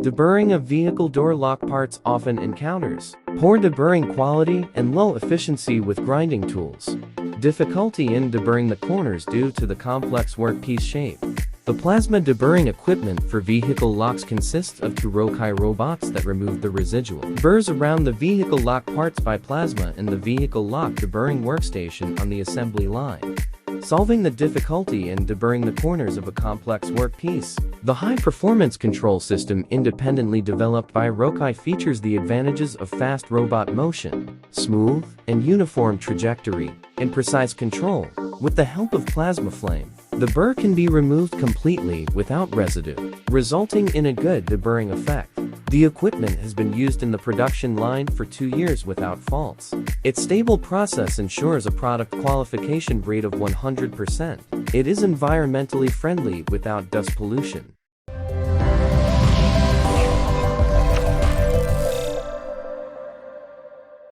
Deburring of vehicle door lock parts often encounters poor deburring quality and low efficiency with grinding tools. Difficulty in deburring the corners due to the complex workpiece shape. The plasma deburring equipment for vehicle locks consists of two ROKAE robots that remove the residual burrs around the vehicle lock parts by plasma in the vehicle lock deburring workstation on the assembly line, solving the difficulty in deburring the corners of a complex workpiece. The high-performance control system independently developed by ROKAE features the advantages of fast robot motion, smooth and uniform trajectory, and precise control. With the help of plasma flame, the burr can be removed completely without residue, resulting in a good deburring effect. The equipment has been used in the production line for 2 years without faults. Its stable process ensures a product qualification rate of 100%. It is environmentally friendly without dust pollution.